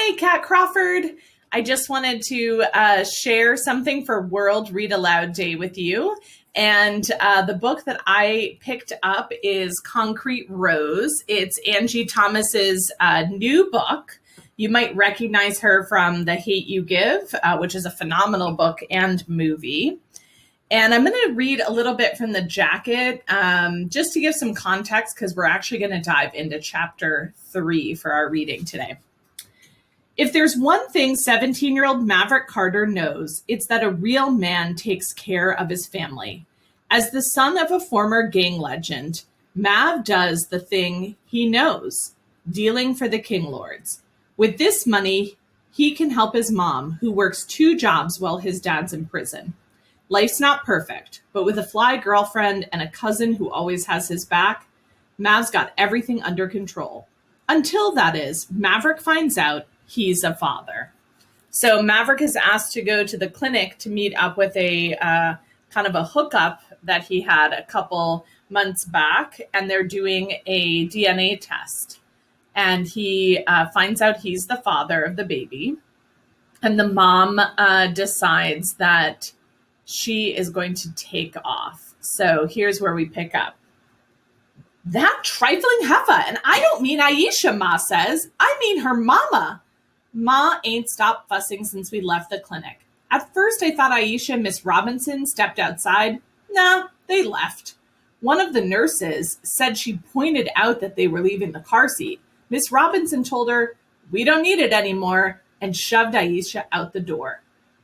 Hi, Kat Crawford. I just wanted to share something for World Read Aloud Day with you. And the book that I picked up is Concrete Rose. It's Angie Thomas's new book. You might recognize her from The Hate You Give, which is a phenomenal book and movie. And I'm going to read a little bit from the jacket just to give some context, because we're actually going to dive into chapter 3 for our reading today. If there's one thing 17-year-old Maverick Carter knows, it's that a real man takes care of his family. As the son of a former gang legend, Mav does the thing he knows, dealing for the King Lords. With this money, he can help his mom, who works 2 jobs while his dad's in prison. Life's not perfect, but with a fly girlfriend and a cousin who always has his back, Mav's got everything under control. Until, that is, Maverick finds out he's a father. So Maverick is asked to go to the clinic to meet up with a kind of a hookup that he had a couple months back, and they're doing a DNA test. And he finds out he's the father of the baby. And the mom decides that she is going to take off. So here's where we pick up. That trifling heifer, and I don't mean Aisha, Ma says. I mean her mama. Ma ain't stopped fussing since we left the clinic. At first, I thought Aisha and Miss Robinson stepped outside. Nah, they left. One of the nurses said she pointed out that they were leaving the car seat. Miss Robinson told her, "We don't need it anymore," and shoved Aisha out the door.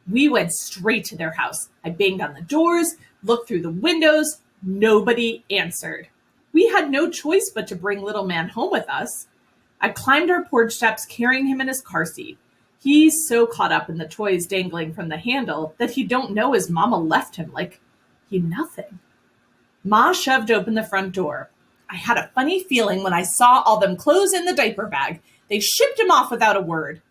We went straight to their house. I banged on the doors, looked through the windows. Nobody answered. We had no choice but to bring little man home with us. I climbed our porch steps, carrying him in his car seat. He's so caught up in the toys dangling from the handle that he don't know his mama left him like he nothing. Ma shoved open the front door. I had a funny feeling when I saw all them clothes in the diaper bag. They shipped him off without a word.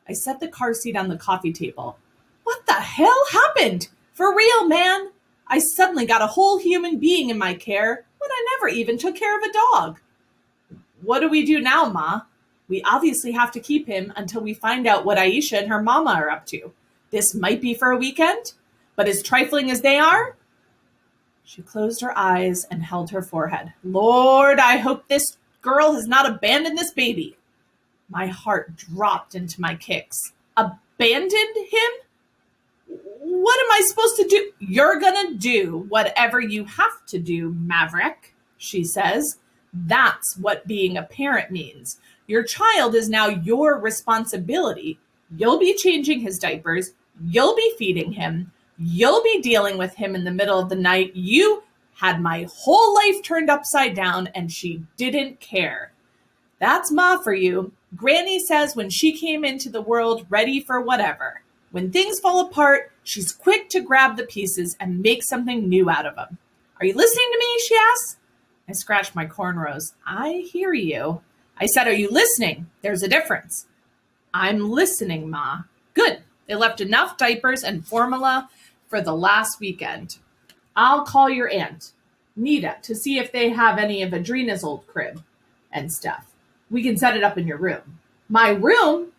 I set the car seat on the coffee table. What the hell happened? For real, man. I suddenly got a whole human being in my care when I never even took care of a dog. What do we do now, Ma? We obviously have to keep him until we find out what Aisha and her mama are up to. This might be for a weekend, but as trifling as they are. She closed her eyes and held her forehead. Lord, I hope this girl has not abandoned this baby. My heart dropped into my kicks. Abandoned him? What am I supposed to do? You're gonna do whatever you have to do, Maverick, she says. That's what being a parent means. Your child is now your responsibility. You'll be changing his diapers. You'll be feeding him. You'll be dealing with him in the middle of the night. You had my whole life turned upside down, and she didn't care. That's Ma for you. Granny says when she came into the world ready for whatever. When things fall apart, she's quick to grab the pieces and make something new out of them. Are you listening to me? She asks. I scratched my cornrows. I hear you. I said, are you listening? There's a difference. I'm listening, Ma. Good. They left enough diapers and formula for the last weekend. I'll call your aunt, Nita, to see if they have any of Adrina's old crib and stuff. We can set it up in your room. My room?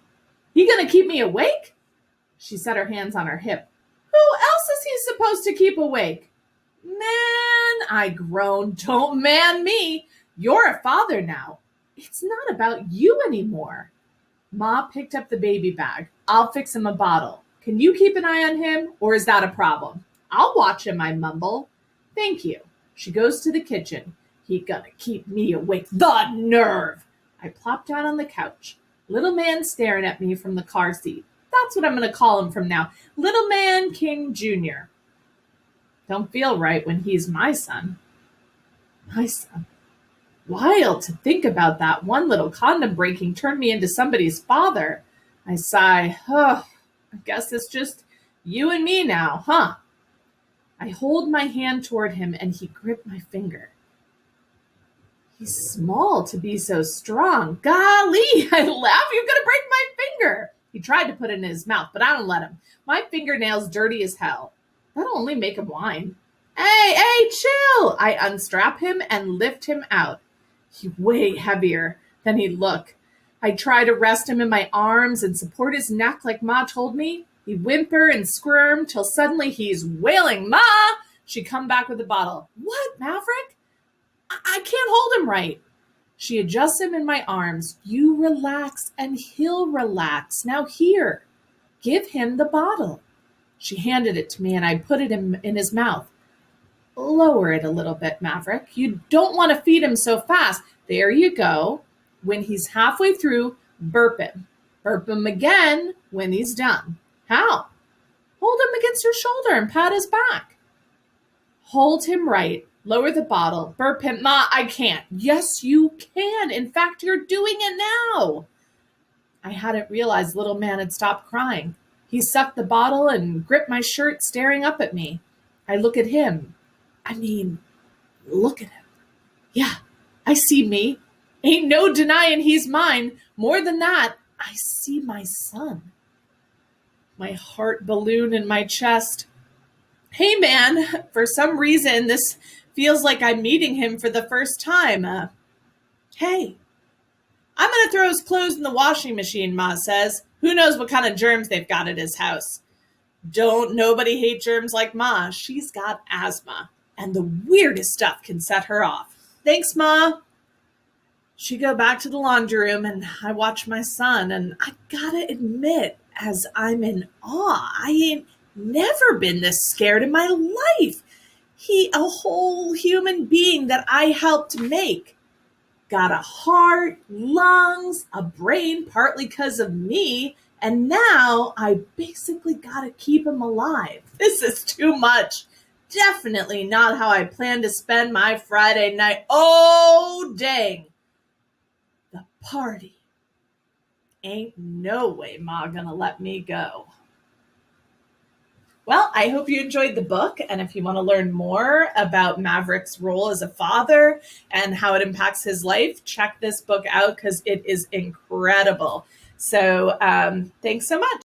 You gonna keep me awake? She set her hands on her hip. Who else is he supposed to keep awake? Man, I groaned. Don't man me. You're a father now. It's not about you anymore. Ma picked up the baby bag. I'll fix him a bottle. Can you keep an eye on him, or is that a problem? I'll watch him, I mumble. Thank you. She goes to the kitchen. He gonna keep me awake. The nerve! I plop down on the couch. Little man staring at me from the car seat. That's what I'm going to call him from now. Little Man King Jr. Don't feel right when he's my son. My son. Wild to think about that. One little condom breaking turned me into somebody's father. I sigh. Oh, I guess it's just you and me now, huh? I hold my hand toward him and he gripped my finger. He's small to be so strong. Golly, I laugh. You're going to break my finger. He tried to put it in his mouth, but I don't let him. My fingernail's dirty as hell. That'll only make him whine. Hey, chill! I unstrap him and lift him out. He's way heavier than he'd look. I try to rest him in my arms and support his neck like Ma told me. He'd whimper and squirm till suddenly he's wailing, "Ma!" She'd come back with the bottle. "What, Maverick? I can't hold him right." She adjusts him in my arms. "You relax and he'll relax. Now here, give him the bottle." She handed it to me and I put it in his mouth. "Lower it a little bit, Maverick. You don't want to feed him so fast. There you go. When he's halfway through, burp him. Burp him again when he's done." "How?" "Hold him against your shoulder and pat his back." "Hold him right. Lower the bottle. Burp him." "Ma, I can't." "Yes, you can. In fact, you're doing it now." I hadn't realized little man had stopped crying. He sucked the bottle and gripped my shirt, staring up at me. I look at him. Look at him. Yeah, I see me. Ain't no denying he's mine. More than that, I see my son. My heart ballooned in my chest. "Hey, man, for some reason, this feels like I'm meeting him for the first time. Hey, I'm going to throw his clothes in the washing machine," Ma says. "Who knows what kind of germs they've got at his house." Don't nobody hate germs like Ma. She's got asthma, and the weirdest stuff can set her off. "Thanks, Ma." She go back to the laundry room, and I watch my son, and I gotta admit, as I'm in awe, I ain't never been this scared in my life. He a whole human being that I helped make. Got a heart, lungs, a brain, partly because of me, and now I basically gotta keep him alive. This is too much. Definitely not how I plan to spend my Friday night. Oh, dang. The party. Ain't no way Ma gonna let me go. Well, I hope you enjoyed the book. And if you want to learn more about Maverick's role as a father and how it impacts his life, check this book out because it is incredible. So thanks so much.